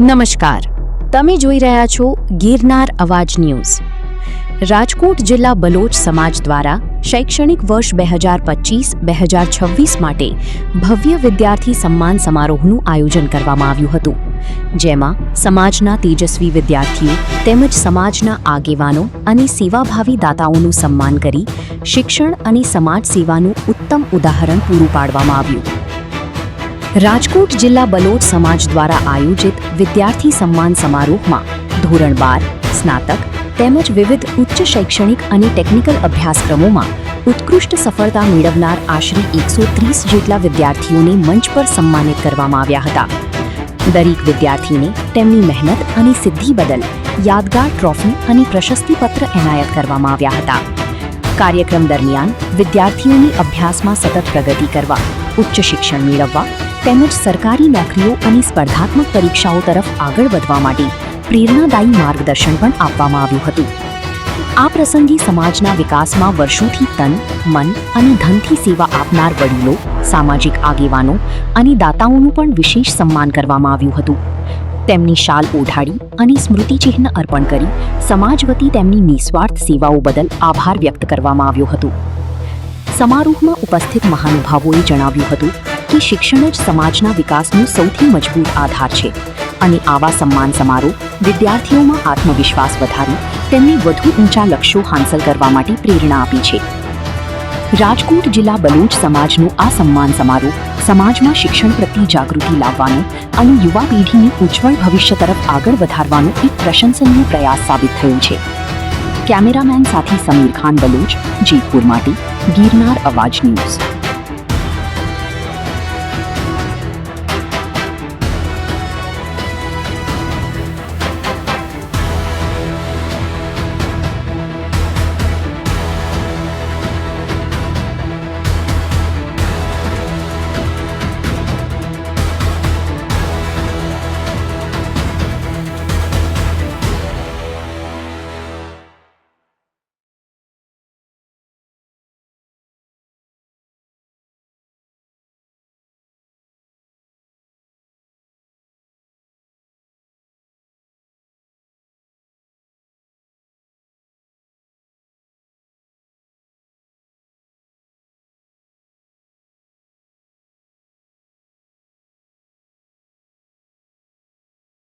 નમસ્કાર, તમે જોઈ રહ્યા છો ગિરનાર અવાજ ન્યૂઝ। રાજકોટ જિલ્લા બલોચ સમાજ દ્વારા શૈક્ષણિક વર્ષ 2025-2026 માટે ભવ્ય વિદ્યાર્થી સન્માન સમારોહનું આયોજન કરવામાં આવ્યું હતું, જેમાં સમાજના તેજસ્વી વિદ્યાર્થીઓ તેમજ સમાજના આગેવાનો અને સેવાભાવી દાતાઓનું સન્માન કરી શિક્ષણ અને સમાજ સેવાનું ઉત્તમ ઉદાહરણ પૂરું પાડવામાં આવ્યું। રાજકોટ જિલ્લા બલોચ સમાજ દ્વારા આયોજિત વિદ્યાર્થી સન્માન સમારોહમાં ધોરણ 12, સ્નાતક તેમજ વિવિધ ઉચ્ચ શૈક્ષણિક અને ટેકનિકલ અભ્યાસક્રમોમાં ઉત્કૃષ્ટ સફળતા મેળવનાર આશરે 130 જેટલા વિદ્યાર્થીઓને મંચ પર સન્માનિત કરવામાં આવ્યા હતા। દરેક વિદ્યાર્થીને તેમની મહેનત અને સિદ્ધિ બદલ યાદગાર ટ્રોફી અને પ્રશસ્તિપત્ર એનાયત કરવામાં આવ્યા હતા। કાર્યક્રમ દરમિયાન વિદ્યાર્થીઓની અભ્યાસમાં સતત પ્રગતિ કરવા, ઉચ્ચ શિક્ષણ મેળવવા તેમજ સરકારી નોકરીઓ અને સ્પર્ધાત્મક પરીક્ષાઓ તરફ આગળ વધવા માટે પ્રેરણાદાયી માર્ગદર્શન પણ આપવામાં આવ્યું હતું। આ પ્રસંગે સમાજના વિકાસમાં વર્ષોથી તન, મન અને ધનથી સેવા આપનાર વડીલો, સામાજિક આગેવાનો અને દાતાઓનું પણ વિશેષ સન્માન કરવામાં આવ્યું હતું। તેમની શાલ ઓઢાડી અને સ્મૃતિચિહ્ન અર્પણ કરી સમાજ વતી તેમની નિસ્વાર્થ સેવાઓ બદલ આભાર વ્યક્ત કરવામાં આવ્યો હતો। સમારોહમાં ઉપસ્થિત મહાનુભાવોએ જણાવ્યું હતું કે શિક્ષણ જ સમાજના વિકાસનો સૌથી મજબૂત આધાર છે અને આવા સન્માન સમારોહ વિદ્યાર્થીઓમાં આત્મવિશ્વાસ વધારી તેમને વધુ ઊંચા લક્ષ્યો હાંસલ કરવા માટે પ્રેરણા આપી છે। રાજકોટ જિલ્લા બલોચ સમાજનો આ સન્માન સમારોહ સમાજમાં શિક્ષણ પ્રત્યે જાગૃતિ લાવવાનો અને યુવા પેઢીને ઉજ્જવળ ભવિષ્ય તરફ આગળ વધારવાનો એક પ્રશંસનીય પ્રયાસ સાબિત થયો છે। કેમેરામેન સાથે સમીર ખાન, બલોચ, જેતપુર માટે ગિરનાર અવાજ ન્યૂઝ।